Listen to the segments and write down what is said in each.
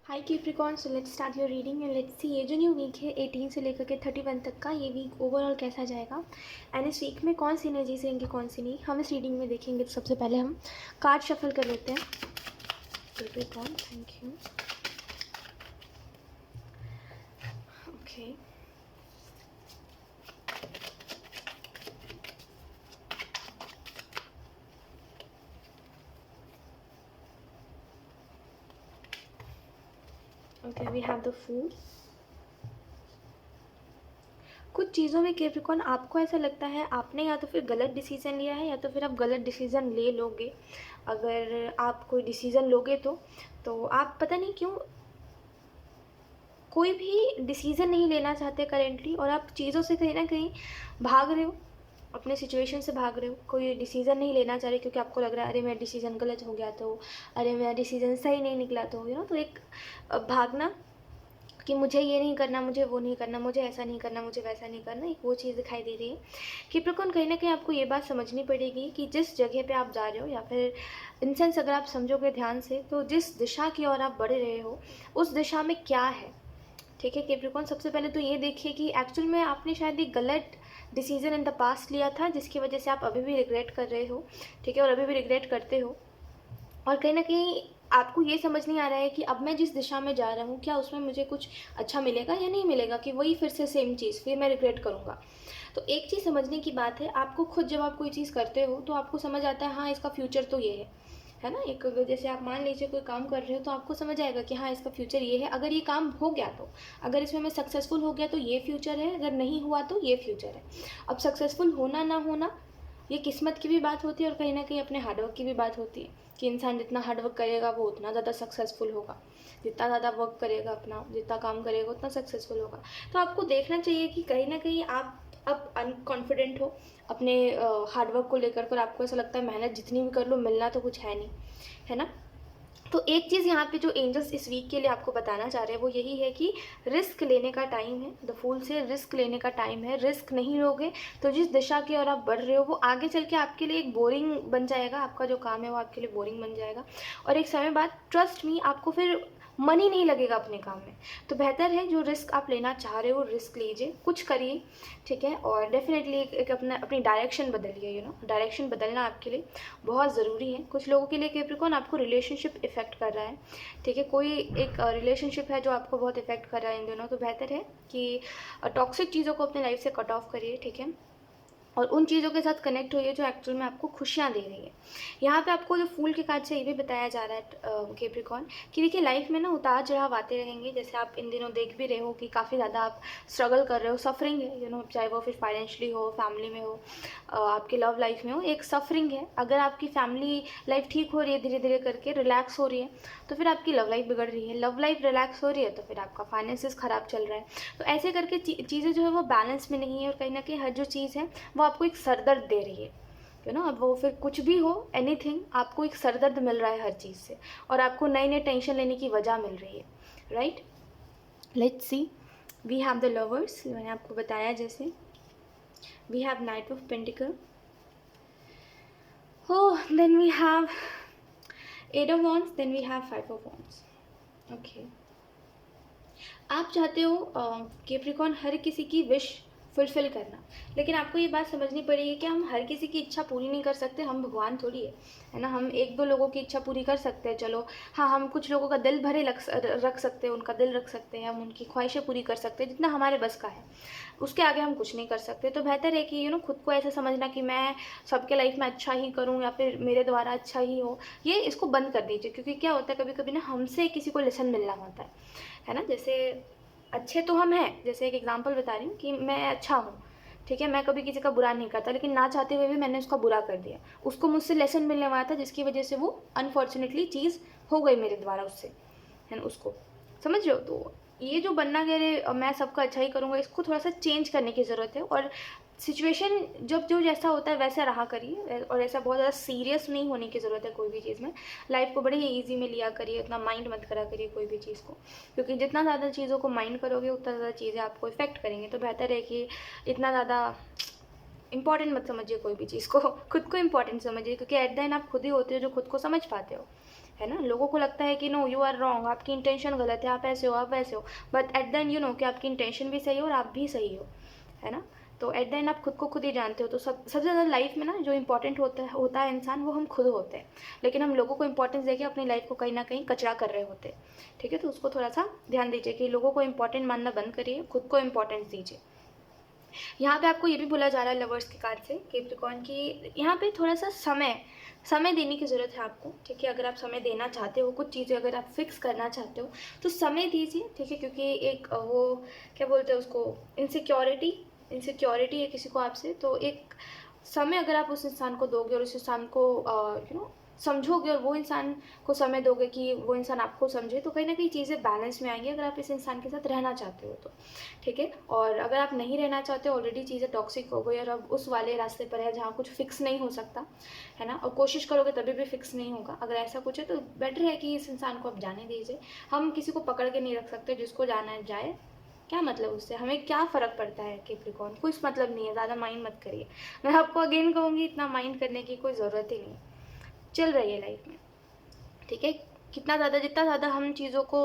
High Capricorn, so let's start your reading and let's see ये जो new week है 18 से लेकर के 31 तक का, ये वीक ओवरऑल कैसा जाएगा एंड इस वीक में कौन सी एनर्जीज रहेंगी कौन सी नहीं, हम इस रीडिंग में देखेंगे। तो सबसे पहले हम कार्ड शफल कर लेते हैं। Capricorn, thank you. Okay, okay, we have the fool. कुछ चीज़ों में कैप्रिकॉर्न आपको ऐसा लगता है आपने या तो फिर गलत डिसीज़न लिया है या तो फिर आप गलत डिसीज़न ले लोगे। अगर आप कोई डिसीज़न लोगे तो आप पता नहीं क्यों कोई भी डिसीज़न नहीं लेना चाहते करेंटली, और आप चीज़ों से कहीं ना कहीं भाग रहे हो, अपने सिचुएशन से भाग रहे हो। कोई डिसीज़न नहीं लेना चाह रहे क्योंकि आपको लग रहा है अरे मेरा डिसीज़न गलत हो गया तो, अरे मेरा डिसीज़न सही नहीं निकला तो, तो एक भागना कि मुझे ये नहीं करना, मुझे वो नहीं करना, मुझे ऐसा नहीं करना, मुझे वैसा नहीं करना, एक वो चीज़ दिखाई दे रही है। कि प्रकोन कहीं ना कहीं आपको ये बात समझनी पड़ेगी कि जिस जगह पे आप जा रहे हो, या फिर इन सेंस अगर आप समझोगे ध्यान से, तो जिस दिशा की ओर आप बढ़ रहे हो उस दिशा में क्या है। ठीक है कैप्रिकॉर्न, सबसे पहले तो ये देखिए कि एक्चुअल में आपने शायद एक गलत डिसीजन इन द पास्ट लिया था जिसकी वजह से आप अभी भी रिग्रेट कर रहे हो। ठीक है, और अभी भी रिग्रेट करते हो, और कहीं ना कहीं आपको ये समझ नहीं आ रहा है कि अब मैं जिस दिशा में जा रहा हूँ क्या उसमें मुझे कुछ अच्छा मिलेगा या नहीं मिलेगा, कि वही फिर से सेम चीज़ फिर मैं रिग्रेट करूँगा। तो एक चीज़ समझने की बात है, आपको खुद जब आप कोई चीज़ करते हो तो आपको समझ आता है हाँ इसका फ्यूचर तो ये है ना। एक जैसे आप मान लीजिए कोई काम कर रहे हो तो आपको समझ आएगा कि हाँ इसका फ्यूचर ये है, अगर ये काम हो गया तो, अगर इसमें मैं सक्सेसफुल हो गया तो ये फ्यूचर है, अगर नहीं हुआ तो ये फ्यूचर है। अब सक्सेसफुल होना ना होना ये किस्मत की भी बात होती है और कहीं ना कहीं अपने हार्डवर्क की भी बात होती है कि इंसान जितना हार्डवर्क करेगा वो उतना ज़्यादा सक्सेसफुल होगा, जितना ज़्यादा वर्क करेगा अपना, जितना काम करेगा उतना सक्सेसफुल होगा। तो आपको देखना चाहिए कि कहीं ना कहीं आप अब अनकॉन्फिडेंट हो अपने हार्डवर्क को लेकर, पर आपको ऐसा लगता है मेहनत जितनी भी कर लो मिलना तो कुछ है नहीं, है ना। तो एक चीज़ यहाँ पे जो एंजल्स इस वीक के लिए आपको बताना चाह रहे हैं वो यही है कि रिस्क लेने का टाइम है। द फूल से रिस्क लेने का टाइम है। रिस्क नहीं लोगे तो जिस दिशा की ओर आप बढ़ रहे हो वो आगे चल के आपके लिए एक बोरिंग बन जाएगा, आपका जो काम है वो आपके लिए बोरिंग बन जाएगा, और एक समय बाद ट्रस्ट मी आपको फिर मन ही नहीं लगेगा अपने काम में। तो बेहतर है जो रिस्क आप लेना चाह रहे हो रिस्क लीजिए, कुछ करिए। ठीक है, और डेफिनेटली एक अपनी डायरेक्शन बदलिए। डायरेक्शन बदलना आपके लिए बहुत ज़रूरी है। कुछ लोगों के लिए कैप्रिकॉर्न आपको रिलेशनशिप इफेक्ट कर रहा है। ठीक है, कोई एक रिलेशनशिप है जो आपको बहुत इफेक्ट कर रहा है इन दिनों, तो बेहतर है कि टॉक्सिक चीज़ों को अपने लाइफ से कट ऑफ करिए। ठीक है, और उन चीज़ों के साथ कनेक्ट होइए जो एक्चुअल में आपको खुशियाँ दे रही है। यहाँ पे आपको जो फूल के कार्ड से ये भी बताया जा रहा है कैप्रिकॉर्न कि देखिए लाइफ में ना उतार चढ़ाव आते रहेंगे। जैसे आप इन दिनों देख भी रहे हो कि काफ़ी ज़्यादा आप स्ट्रगल कर रहे हो, सफरिंग है चाहे वो फिर फाइनेंशियली हो, फैमिली में हो, आपकी लव लाइफ में हो, एक सफरिंग है। अगर आपकी फैमिली लाइफ ठीक हो रही है धीरे धीरे करके, रिलैक्स हो रही है, तो फिर आपकी लव लाइफ बिगड़ रही है। लव लाइफ रिलैक्स हो रही है तो फिर आपका फाइनेंसिस ख़राब चल रहा है। तो ऐसे करके चीज़ें जो है वो बैलेंस में नहीं है, और कहीं ना कहीं हर जो चीज़ है वो आपको एक सरदर्द दे रही है। अब वो फिर कुछ भी हो, एनीथिंग, आपको एक सरदर्द मिल रहा है हर चीज़ से, और आपको नई नई टेंशन लेने की वजह मिल रही है। Right, let's see. We have the lovers, मैंने आपको बताया जैसे। We have knight of pentacle. Oh, then we have Eight of Wands, then we have Five of Wands. Okay. आप चाहते हो कैप्रिकॉर्न हर किसी की विश फुलफिल करना, लेकिन आपको ये बात समझनी पड़ेगी कि हम हर किसी की इच्छा पूरी नहीं कर सकते। हम भगवान थोड़ी है ना। हम एक दो लोगों की इच्छा पूरी कर सकते हैं, चलो हाँ, हम कुछ लोगों का दिल भरे रख सकते हैं, उनका दिल रख सकते हैं, हम उनकी ख्वाहिशें पूरी कर सकते हैं जितना हमारे बस का है। उसके आगे हम कुछ नहीं कर सकते। तो बेहतर है कि खुद को ऐसा समझना कि मैं सबके लाइफ में अच्छा ही करूँ या फिर मेरे द्वारा अच्छा ही हो, ये इसको बंद कर दीजिए। क्योंकि क्या होता है कभी कभी ना हमसे किसी को लेसन मिलना होता है ना। जैसे अच्छे तो हम हैं, जैसे एक एग्जांपल बता रही हूँ कि मैं अच्छा हूँ, ठीक है, मैं कभी किसी का बुरा नहीं करता, लेकिन ना चाहते हुए भी मैंने उसका बुरा कर दिया। उसको मुझसे लेसन मिलने वाला था जिसकी वजह से वो अनफॉर्चुनेटली चीज़ हो गई मेरे द्वारा उससे, है ना। उसको समझ रहे हो। तो ये जो बनना कह रहे मैं सबका अच्छा ही करूँगा, इसको थोड़ा सा चेंज करने की ज़रूरत है। और सिचुएशन जब जो जैसा होता है वैसा रहा करिए, और ऐसा बहुत ज़्यादा सीरियस नहीं होने की ज़रूरत है कोई भी चीज़ में। लाइफ को बड़े ही ईजी में लिया करिए, उतना माइंड मत करा करिए कोई भी चीज़ को, क्योंकि जितना ज़्यादा चीज़ों को माइंड करोगे उतना ज़्यादा चीज़ें आपको इफेक्ट करेंगे। तो बेहतर है कि इतना ज़्यादा इंपॉर्टेंट मत समझिए कोई भी चीज़ को, खुद को इंपॉर्टेंट समझिए, क्योंकि एट द एंड आप खुद ही होते हो जो खुद को समझ पाते हो, है ना। लोगों को लगता है कि नो यू आर रॉन्ग, आपकी इंटेंशन गलत है, आप ऐसे हो, आप वैसे हो, but at the end you know कि आपकी इंटेंशन भी सही हो और आप भी सही हो, है ना। तो एट द एंड आप खुद को खुद ही जानते हो। तो सबसे ज़्यादा लाइफ में ना जो इंपॉर्टेंट होता है इंसान, वो हम खुद होते हैं, लेकिन हम लोगों को इंपॉर्टेंस देके अपनी लाइफ को कहीं ना कहीं कचरा कर रहे होते हैं, ठीक है। तो उसको थोड़ा सा ध्यान दीजिए कि लोगों को इंपॉर्टेंट मानना बंद करिए, खुद को इंपॉर्टेंस दीजिए। यहाँ पे आपको ये भी बोला जा रहा है लवर्स के कार्ड से कैप्रिकॉर्न की, यहाँ पे थोड़ा सा समय देने की ज़रूरत है आपको, ठीक है। अगर आप समय देना चाहते हो, कुछ चीज़ें अगर आप फिक्स करना चाहते हो तो समय दीजिए, ठीक है। क्योंकि एक वो क्या बोलते हैं उसको, इनसिक्योरिटी है किसी को आपसे, तो एक समय अगर आप उस इंसान को दोगे और उस इंसान को समझोगे और वो इंसान को समय दोगे कि वो इंसान आपको समझे, तो कहीं ना कहीं चीज़ें बैलेंस में आएंगी, अगर आप इस इंसान के साथ रहना चाहते हो तो, ठीक है। और अगर आप नहीं रहना चाहते, ऑलरेडी चीज़ें टॉक्सिक हो गई और अब उस वाले रास्ते पर है जहाँ कुछ फिक्स नहीं हो सकता, है ना, और कोशिश करोगे तभी भी फिक्स नहीं होगा, अगर ऐसा कुछ है तो बेटर है कि इस इंसान को आप जाने दीजिए। हम किसी को पकड़ के नहीं रख सकते, जिसको जाना है जाए, क्या मतलब उससे, हमें क्या फ़र्क पड़ता है कैप्रिकॉर्न, कुछ मतलब नहीं है, ज़्यादा माइंड मत करिए। मैं आपको अगेन कहूँगी, इतना माइंड करने की कोई ज़रूरत ही नहीं है, चल रही है लाइफ में, ठीक है। जितना ज़्यादा हम चीज़ों को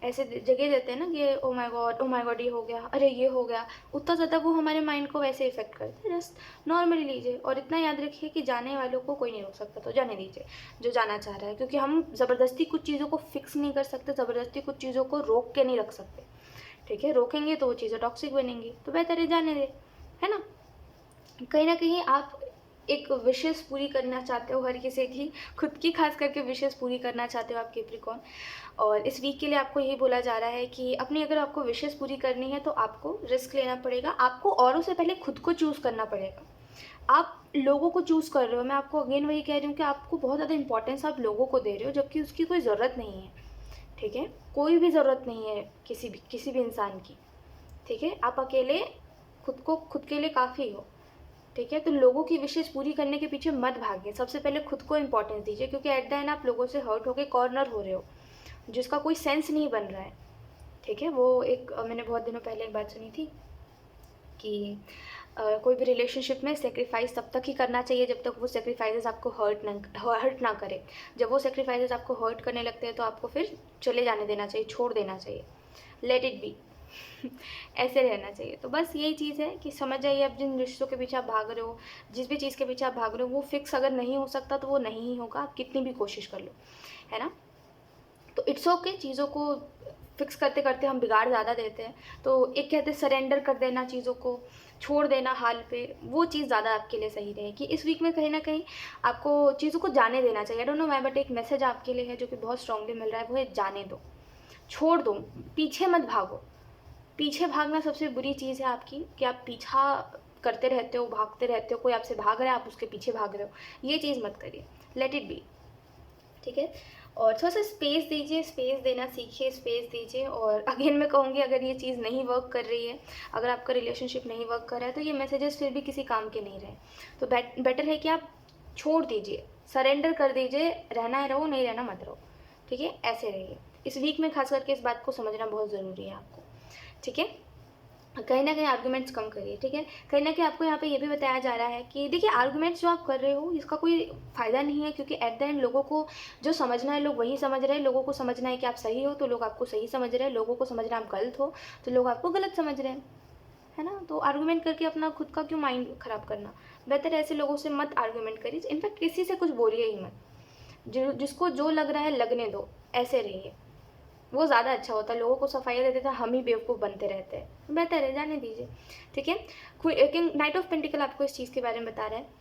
ऐसे जगह देते हैं ना कि ओ माय गॉड ये हो गया, अरे ये हो गया, उतना ज़्यादा वो हमारे माइंड को वैसे इफेक्ट करते हैं। जस्ट नॉर्मली लीजिए और इतना याद रखिए कि जाने वालों को कोई नहीं रोक सकता, तो जाने दीजिए जो जाना चाह रहा है, क्योंकि हम ज़बरदस्ती कुछ चीज़ों को फिक्स नहीं कर सकते, ज़बरदस्ती कुछ चीज़ों को रोक के नहीं रख सकते, ठीक है। रोकेंगे तो वो चीज़ें टॉक्सिक बनेंगी, तो बेहतर है जाने दे, है ना। कहीं ना कहीं आप एक विशेष पूरी करना चाहते हो हर किसी की, खुद की खास करके विशेष पूरी करना चाहते हो आप कैप्रिकॉर्न, और इस वीक के लिए आपको यही बोला जा रहा है कि अपनी अगर आपको विशेष पूरी करनी है तो आपको रिस्क लेना पड़ेगा, आपको औरों से पहले खुद को चूज़ करना पड़ेगा। आप लोगों को चूज़ कर रहे हो, मैं आपको अगेन वही कह रही हूँ कि आपको बहुत ज़्यादा इंपॉर्टेंस आप लोगों को दे रहे हो, जबकि उसकी कोई ज़रूरत नहीं है, ठीक है। कोई भी ज़रूरत नहीं है किसी भी इंसान की, ठीक है। आप अकेले खुद के लिए काफ़ी हो, ठीक है। तो लोगों की विशेष पूरी करने के पीछे मत भागिए, सबसे पहले खुद को इंपॉर्टेंस दीजिए, क्योंकि एट द एंड आप लोगों से हर्ट होकर कॉर्नर हो रहे हो, जिसका कोई सेंस नहीं बन रहा है, ठीक है। वो एक मैंने बहुत दिनों पहले एक बात सुनी थी कि कोई भी रिलेशनशिप में सेक्रीफाइस तब तक ही करना चाहिए जब तक वो सेक्रीफाइसेस आपको हर्ट ना करे। जब वो सेक्रीफाइसेस आपको हर्ट करने लगते हैं तो आपको फिर चले जाने देना चाहिए, छोड़ देना चाहिए, लेट इट बी ऐसे रहना चाहिए। तो बस यही चीज़ है कि समझ जाइए, अब जिन रिश्तों के पीछे आप भाग रहे हो, जिस भी चीज़ के पीछे आप भाग रहे हो, वो फिक्स अगर नहीं हो सकता तो वो नहीं ही होगा, आप कितनी भी कोशिश कर लो, है ना। तो इट्स ओके, चीज़ों को फिक्स करते करते हम बिगाड़ ज़्यादा देते हैं। तो एक कहते हैं सरेंडर कर देना, चीज़ों को छोड़ देना हाल पे, वो चीज़ ज़्यादा आपके लिए सही रहेगी। इस वीक में कहीं ना कहीं आपको चीज़ों को जाने देना चाहिए। आई डोंट नो मैं, बट एक मैसेज आपके लिए है जो कि बहुत स्ट्रांगली मिल रहा है, वो है जाने दो, छोड़ दो, पीछे मत भागो। पीछे भागना सबसे बुरी चीज़ है आपकी, कि आप पीछा करते रहते हो, भागते रहते हो, कोई आपसे भाग रहा है आप उसके पीछे भाग रहे हो, ये चीज़ मत करिए, लेट इट बी, ठीक है। और थोड़ा सा स्पेस दीजिए, स्पेस देना सीखिए, स्पेस दीजिए। और अगेन मैं कहूँगी, अगर ये चीज़ नहीं वर्क कर रही है, अगर आपका रिलेशनशिप नहीं वर्क कर रहा है, तो ये मैसेजेस फिर भी किसी काम के नहीं रहे, तो बेटर है कि आप छोड़ दीजिए, सरेंडर कर दीजिए, रहना है रहो, नहीं रहना मत रहो, ठीक है। ऐसे रहिए। इस वीक में खास करके इस बात को समझना बहुत ज़रूरी है आपको, ठीक है। कहीं ना कहीं आर्गुमेंट्स कम करिए, ठीक है। कहीं ना कहीं आपको यहाँ पे ये भी बताया जा रहा है कि देखिए, आर्गुमेंट्स जो आप कर रहे हो इसका कोई फ़ायदा नहीं है, क्योंकि एट द एंड लोगों को जो समझना है लोग वही समझ रहे हैं। लोगों को समझना है कि आप सही हो तो लोग आपको सही समझ रहे हैं, लोगों को समझना आप गलत हो तो लोग आपको गलत समझ रहे हैं, है ना। तो आर्गूमेंट करके अपना खुद का क्यों माइंड ख़राब करना, बेहतर ऐसे लोगों से मत आर्गूमेंट करिए, इनफैक्ट किसी से कुछ बोलिए ही मत, जिसको जो लग रहा है लगने दो, ऐसे रहिए, वो ज़्यादा अच्छा होता है। लोगों को सफाई देते थे, हम ही बेवकूफ़ बनते रहते हैं, बेहतर है जाने दीजिए, ठीक है। किंग नाइट ऑफ पेंटिकल आपको इस चीज़ के बारे में बता रहा है,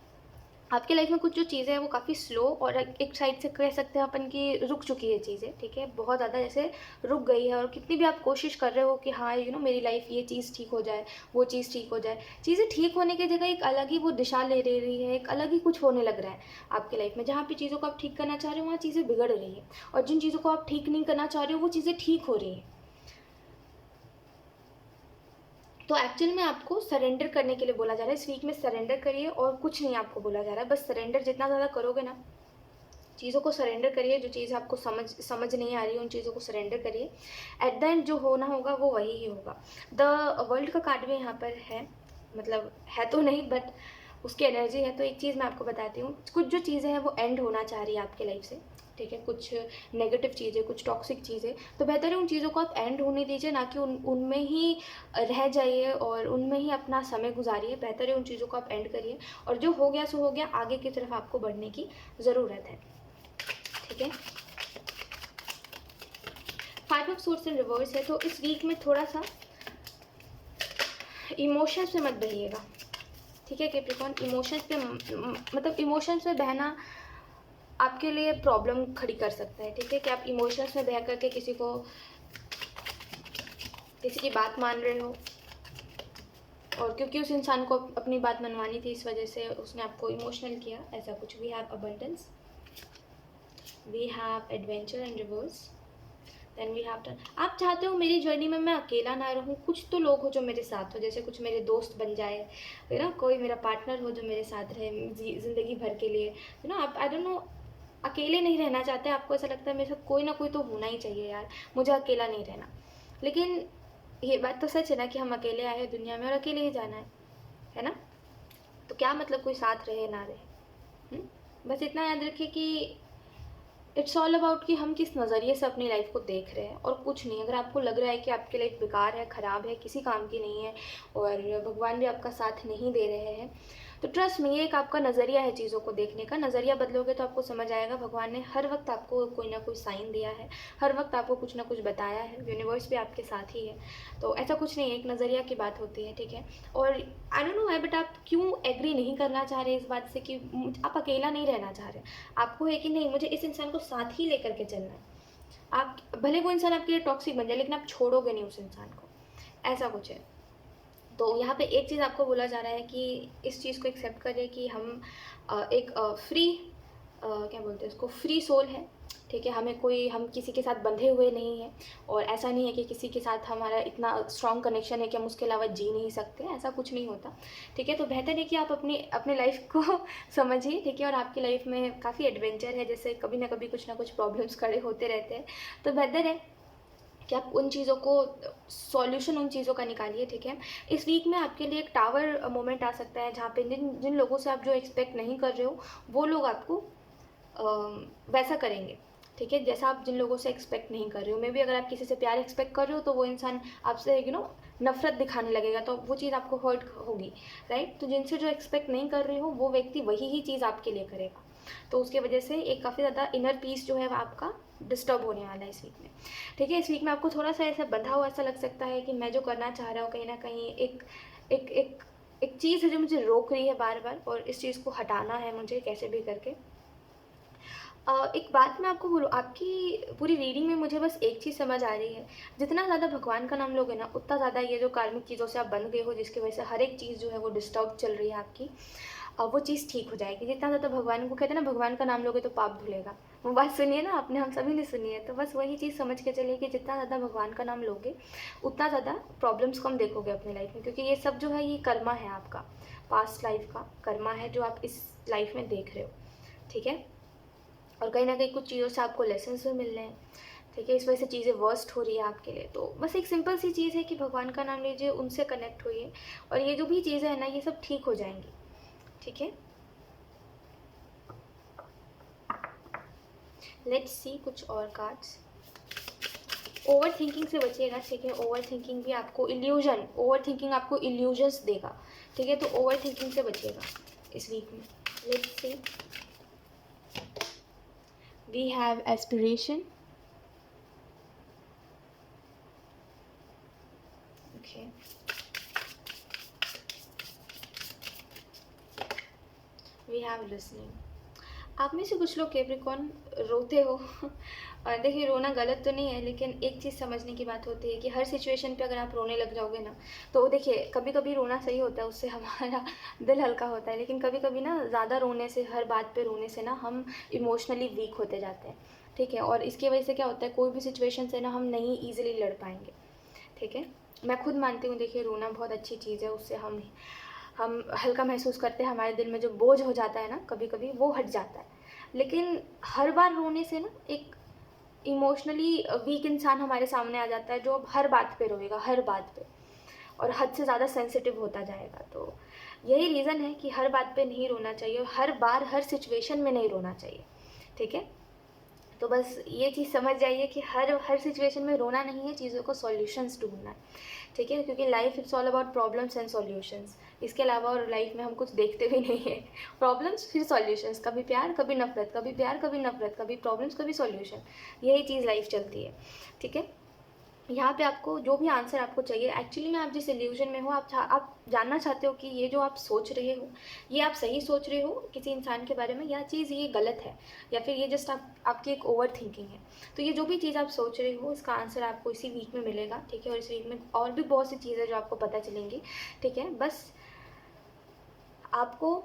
आपकी लाइफ में कुछ जो चीज़ें हैं वो काफ़ी स्लो और एक साइड से कह सकते हैं अपन की रुक चुकी है चीज़ें, ठीक है, बहुत ज़्यादा जैसे रुक गई है। और कितनी भी आप कोशिश कर रहे हो कि हाँ मेरी लाइफ ये चीज़ ठीक हो जाए, वो चीज़ ठीक हो जाए, चीज़ें ठीक होने की जगह एक अलग ही वो दिशा ले रही है, एक अलग ही कुछ होने लग रहा है आपकी लाइफ में। जहाँ पे चीज़ों को आप ठीक करना चाह रहे हो वहाँ चीज़ें बिगड़ रही है, और जिन चीज़ों को आप ठीक नहीं करना चाह रहे हो वो चीज़ें ठीक हो रही है। तो एक्चुअल में आपको सरेंडर करने के लिए बोला जा रहा है, इस वीक में सरेंडर करिए और कुछ नहीं आपको बोला जा रहा है, बस सरेंडर जितना ज़्यादा करोगे ना, चीज़ों को सरेंडर करिए, जो चीज़ आपको समझ नहीं आ रही है उन चीज़ों को सरेंडर करिए, एट द एंड जो होना होगा वो वही ही होगा। द वर्ल्ड का कार्ड भी यहाँ पर है, मतलब है तो नहीं बट उसकी एनर्जी है। तो एक चीज़ मैं आपको बताती हूँ, कुछ जो चीज़ें हैं वो एंड होना चाह रही है आपके लाइफ से, ठीक है, कुछ नेगेटिव चीज़ें, कुछ टॉक्सिक चीज़ें, तो बेहतर है उन चीज़ों को आप एंड होने दीजिए, ना कि उनमें ही रह जाइए और उनमें ही अपना समय गुजारिए। बेहतर है उन चीज़ों को आप एंड करिए, और जो हो गया सो हो गया, आगे की तरफ आपको बढ़ने की ज़रूरत है। ठीक है, 5 ऑफ सोर्स इन रिवर्स है, तो इस वीक में थोड़ा सा इमोशंस में मत बहिएगा। ठीक है कैप्रिकॉर्न, इमोशंस पे मतलब इमोशंस में बहना आपके लिए प्रॉब्लम खड़ी कर सकता है। ठीक है, कि आप इमोशंस में बह करके किसी की बात मान रहे हो, और क्योंकि उस इंसान को अपनी बात मनवानी थी, इस वजह से उसने आपको इमोशनल किया, ऐसा कुछ। We have abundance, we have adventure in reverse, then we have turn. आप चाहते हो मेरी जर्नी में मैं अकेला ना रहूँ, कुछ तो लोग हो जो मेरे साथ हो, जैसे कुछ मेरे दोस्त बन जाए, है ना, कोई मेरा पार्टनर हो जो मेरे साथ रहे ज़िंदगी भर के लिए, है ना। आप आई डोंट नो, अकेले नहीं रहना चाहते, आपको ऐसा लगता है मेरे साथ कोई ना कोई तो होना ही चाहिए यार, मुझे अकेला नहीं रहना। लेकिन ये बात तो सच है ना कि हम अकेले आए हैं दुनिया में और अकेले ही जाना है ना। तो क्या मतलब कोई साथ रहे ना रहे, बस इतना याद रखिए कि इट्स ऑल अबाउट कि हम किस नज़रिए से अपनी लाइफ को देख रहे हैं, और कुछ नहीं। अगर आपको लग रहा है कि आपकी लाइफ बेकार है, ख़राब है, किसी काम की नहीं है, और भगवान भी आपका साथ नहीं दे रहे हैं, तो ट्रस्ट में, ये एक आपका नज़रिया है चीज़ों को देखने का। नज़रिया बदलोगे तो आपको समझ आएगा भगवान ने हर वक्त आपको कोई ना कोई साइन दिया है, हर वक्त आपको कुछ ना कुछ बताया है, यूनिवर्स भी आपके साथ ही है। तो ऐसा कुछ नहीं है, एक नज़रिया की बात होती है। ठीक है, और आई डोंट नो है, बट आप क्यों एग्री नहीं करना चाह रहे इस बात से कि आप अकेला नहीं रहना चाह रहे। आपको है कि नहीं, मुझे इस इंसान को साथ ही लेकर के चलना है। आप भले वो इंसान आपके लिए टॉक्सिक बन जाए, लेकिन आप छोड़ोगे नहीं उस इंसान को, ऐसा कुछ है। तो यहाँ पे एक चीज़ आपको बोला जा रहा है कि इस चीज़ को एक्सेप्ट करें कि हम एक फ्री क्या बोलते हैं उसको, फ्री सोल है। ठीक है, हम किसी के साथ बंधे हुए नहीं हैं, और ऐसा नहीं है कि किसी के साथ हमारा इतना स्ट्रॉन्ग कनेक्शन है कि हम उसके अलावा जी नहीं सकते, ऐसा कुछ नहीं होता। ठीक है, तो बेहतर है कि आप अपने लाइफ को समझिए। ठीक है, और आपकी लाइफ में काफ़ी एडवेंचर है, जैसे कभी ना कभी कुछ ना कुछ प्रॉब्लम्स खड़े होते रहते हैं, तो बेहतर है कि आप उन चीज़ों को, सॉल्यूशन उन चीज़ों का निकालिए। ठीक है, इस वीक में आपके लिए एक टावर मोमेंट आ सकता है, जहाँ पे जिन लोगों से आप जो एक्सपेक्ट नहीं कर रहे हो, वो लोग आपको वैसा करेंगे। ठीक है, जैसा आप जिन लोगों से एक्सपेक्ट नहीं कर रहे हो, मे बी अगर आप किसी से प्यार एक्सपेक्ट कर रहे हो, तो वो इंसान आपसे नफरत दिखाने लगेगा, तो वो चीज़ आपको हर्ट होगी, राइट। तो जिनसे जो एक्सपेक्ट नहीं कर रहे हो, वो व्यक्ति वही ही चीज़ आपके लिए करेगा, तो उसकी वजह से एक काफ़ी ज़्यादा इनर पीस जो है आपका डिस्टर्ब होने वाला है इस वीक में। ठीक है, इस वीक में आपको थोड़ा सा ऐसा बंधा हुआ ऐसा लग सकता है कि मैं जो करना चाह रहा हूँ, कहीं ना कहीं एक एक एक एक चीज़ है जो मुझे रोक रही है बार बार, और इस चीज़ को हटाना है मुझे कैसे भी करके। एक बात मैं आपको बोलूँ, आपकी पूरी रीडिंग में मुझे बस एक चीज़ समझ आ रही है, जितना ज़्यादा भगवान का नाम लोगे ना, उतना ज़्यादा ये जो कार्मिक चीज़ों से आप बंध गए हो, जिसकी वजह से हर एक चीज़ जो है वो डिस्टर्ब चल रही है आपकी, वो चीज़ ठीक हो जाएगी। जितना ज़्यादा भगवान को, कहते हैं ना, भगवान का नाम लोगे तो पाप धुलेगा, वो बात सुनिए ना आपने, हम सभी ने सुनी है। तो बस वही चीज़ समझ के चलिए कि जितना ज़्यादा भगवान का नाम लोगे, उतना ज़्यादा प्रॉब्लम्स कम देखोगे अपनी लाइफ में, क्योंकि ये सब जो है ये कर्मा है आपका, पास्ट लाइफ का कर्मा है जो आप इस लाइफ में देख रहे हो। ठीक है, और कहीं ना कहीं कुछ चीज़ों से आपको लेसन्स भी मिल रहे हैं। ठीक है, इस वजह से चीज़ें वर्स्ट हो रही है आपके लिए, तो बस एक सिंपल सी चीज़ है कि भगवान का नाम लीजिए, उनसे कनेक्ट होइए, और ये जो भी चीज़ें हैं ना, ये सब ठीक हो जाएंगी। ठीक है, लेट्स सी कुछ और कार्ड्स। ओवर थिंकिंग से बचिएगा। ठीक है, ओवर थिंकिंग भी आपको ओवर थिंकिंग आपको इल्यूजन्स देगा। ठीक है, तो ओवर थिंकिंग से बचिएगा इस वीक में। Let's see, we have aspiration, okay, we have listening. आप में से कुछ लोग कैप्रिकॉर्न रोते हो और देखिए, रोना गलत तो नहीं है, लेकिन एक चीज़ समझने की बात होती है कि हर सिचुएशन पे अगर आप रोने लग जाओगे ना, तो देखिए कभी कभी रोना सही होता है, उससे हमारा दिल हल्का होता है, लेकिन कभी कभी ना ज़्यादा रोने से, हर बात पे रोने से ना हम इमोशनली वीक होते जाते हैं। ठीक है, और इसकी वजह से क्या होता है, कोई भी सिचुएशन से ना हम नहीं ईजिली लड़ पाएंगे। ठीक है, मैं खुद मानती हूँ, देखिए रोना बहुत अच्छी चीज़ है, उससे हम हल्का महसूस करते हैं, हमारे दिल में जो बोझ हो जाता है ना कभी कभी, वो हट जाता है। लेकिन हर बार रोने से ना एक इमोशनली वीक इंसान हमारे सामने आ जाता है, जो अब हर बात पे रोएगा, हर बात पे, और हद से ज़्यादा सेंसिटिव होता जाएगा। तो यही रीज़न है कि हर बात पे नहीं रोना चाहिए, और हर बार हर सिचुएशन में नहीं रोना चाहिए। ठीक है, तो बस ये चीज़ समझ जाइए कि हर सिचुएशन में रोना नहीं है, चीज़ों को सॉल्यूशंस ढूंढना है, ठीक है, क्योंकि life it's all about problems and solutions. इसके अलावा और लाइफ में हम कुछ देखते भी नहीं है। प्रॉब्लम्स फिर सॉल्यूशंस, कभी प्यार कभी नफरत, कभी प्यार कभी नफरत, कभी प्रॉब्लम्स कभी सॉल्यूशन, यही चीज़ लाइफ चलती है, ठीक है। यहाँ पे आपको जो भी आंसर आपको चाहिए, एक्चुअली में आप जिस इल्यूजन में हो, आप जानना चाहते हो कि ये जो आप सोच रहे हो, ये आप सही सोच रहे हो किसी इंसान के बारे में, या चीज़ ये गलत है, या फिर ये जस्ट आपकी एक ओवर थिंकिंग है। तो ये जो भी चीज़ आप सोच रहे हो, इसका आंसर आपको इसी वीक में मिलेगा, ठीक है। और इस वीक में और भी बहुत सी चीज़ें जो आपको पता चलेंगी, ठीक है। बस आपको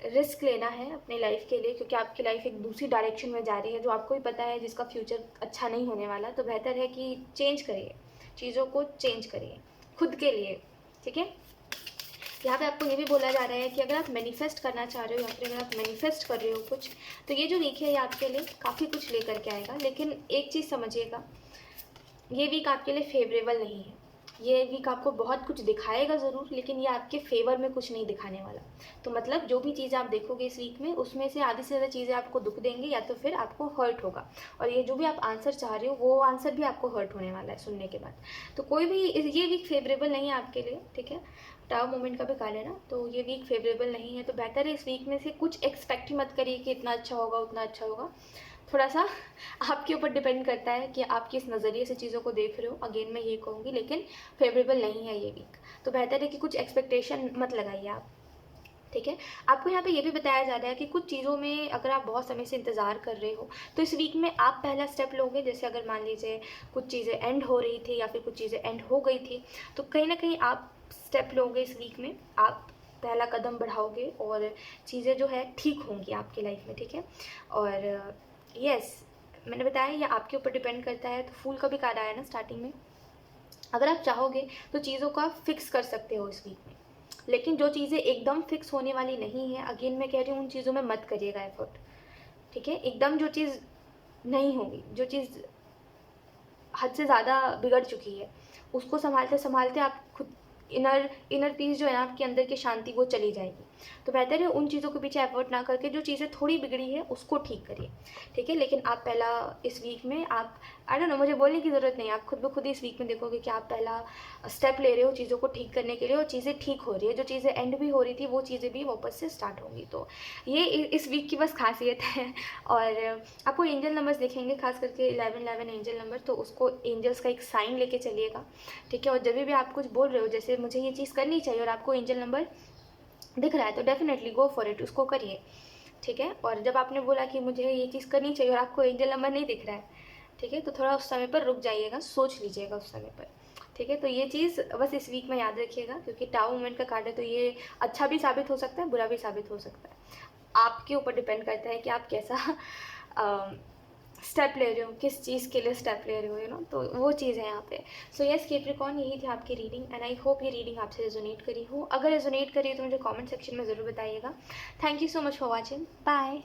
रिस्क लेना है अपने लाइफ के लिए, क्योंकि आपकी लाइफ एक दूसरी डायरेक्शन में जा रही है जो आपको ही पता है, जिसका फ्यूचर अच्छा नहीं होने वाला। तो बेहतर है कि चेंज करिए, चीज़ों को चेंज करिए खुद के लिए, ठीक है। यहाँ पे आपको ये भी बोला जा रहा है कि अगर आप मैनिफेस्ट करना चाह रहे हो, या फिर अगर आप मैनिफेस्ट कर रहे हो कुछ, तो ये जो वीक है ये आपके लिए काफ़ी कुछ लेकर के आएगा। लेकिन एक चीज़ समझिएगा, ये वीक आपके लिए फेवरेबल नहीं है। ये वीक आपको बहुत कुछ दिखाएगा ज़रूर, लेकिन ये आपके फेवर में कुछ नहीं दिखाने वाला। तो मतलब जो भी चीज़ आप देखोगे इस वीक में, उसमें से आधी से ज़्यादा चीज़ें आपको दुख देंगी, या तो फिर आपको हर्ट होगा। और ये जो भी आप आंसर चाह रहे हो, वो आंसर भी आपको हर्ट होने वाला है सुनने के बाद। तो कोई भी ये वीक फेवरेबल नहीं है आपके लिए, ठीक है। टाव मोमेंट का भी खा लेना, तो ये वीक फेवरेबल नहीं है। तो बेहतर है इस वीक में से कुछ एक्सपेक्ट ही मत करिए कि इतना अच्छा होगा उतना अच्छा होगा। थोड़ा सा आपके ऊपर डिपेंड करता है कि आप किस नज़रिए से चीज़ों को देख रहे हो। अगेन मैं ये कहूँगी, लेकिन फेवरेबल नहीं है ये वीक। तो बेहतर है कि कुछ एक्सपेक्टेशन मत लगाइए आप, ठीक है। आपको यहाँ पे ये भी बताया जा रहा है कि कुछ चीज़ों में अगर आप बहुत समय से इंतज़ार कर रहे हो, तो इस वीक में आप पहला स्टेप लोगे। जैसे अगर मान लीजिए कुछ चीज़ें एंड हो रही थी, या फिर कुछ चीज़ें एंड हो गई थी, तो कहीं ना कहीं आप स्टेप लोगे इस वीक में, आप पहला कदम बढ़ाओगे, और चीज़ें जो है ठीक होंगी आपकी लाइफ में, ठीक है। और यस, मैंने बताया ये आपके ऊपर डिपेंड करता है। तो फूल का भी कार्ड आया ना स्टार्टिंग में, अगर आप चाहोगे तो चीज़ों का फिक्स कर सकते हो इस वीक में। लेकिन जो चीज़ें एकदम फिक्स होने वाली नहीं है, अगेन मैं कह रही हूँ, उन चीज़ों में मत करिएगा एफर्ट, ठीक है। एकदम जो चीज़ नहीं होगी, जो चीज़ हद से ज़्यादा बिगड़ चुकी है, उसको संभालते संभालते आप खुद इनर पीस जो है ना, आपके अंदर की शांति, वो चली जाएगी। तो बेहतर है उन चीज़ों के पीछे एफर्ट ना करके जो चीज़ें थोड़ी बिगड़ी है उसको ठीक करिए, ठीक है। लेकिन आप पहला इस वीक में, आप आई डोंट नो, मुझे बोलने की ज़रूरत नहीं है, आप खुद ब खुद इस वीक में देखोगे कि आप पहला स्टेप ले रहे हो चीज़ों को ठीक करने के लिए, और चीज़ें ठीक हो रही है। जो चीज़ें एंड भी हो रही थी, वो चीज़ें भी वापस से स्टार्ट होंगी। तो ये इस वीक की बस खासियत है। और आपको एंजल नंबर्स दिखेंगे, खास करके 11 एंजल नंबर, तो उसको एंजल्स का एक साइन लेके चलिएगा, ठीक है। और जब भी आप कुछ बोल रहे हो, जैसे मुझे ये चीज़ करनी चाहिए, और आपको एंजल नंबर दिख रहा है, तो डेफिनेटली गो फॉर इट, उसको करिए, ठीक है। और जब आपने बोला कि मुझे ये चीज़ करनी चाहिए और आपको एंजल नंबर नहीं दिख रहा है, ठीक है, तो थोड़ा उस समय पर रुक जाइएगा, सोच लीजिएगा उस समय पर, ठीक है। तो ये चीज़ बस इस वीक में याद रखिएगा, क्योंकि टाउ मोमेंट का कार्ड है, तो ये अच्छा भी साबित हो सकता है, बुरा भी साबित हो सकता है। आपके ऊपर डिपेंड करता है कि आप कैसा स्टेप ले रहे हो, किस चीज़ के लिए स्टेप ले रहे हो, यू नो। तो वो चीज़ है यहाँ पे। सो यस कैप्रिकॉर्न, यही थी आपकी रीडिंग, एंड आई होप ये रीडिंग आपसे रेजोनेट करी हो। अगर रेजोनेट करी है तो मुझे कमेंट सेक्शन में ज़रूर बताइएगा। Thank you so much for watching, bye.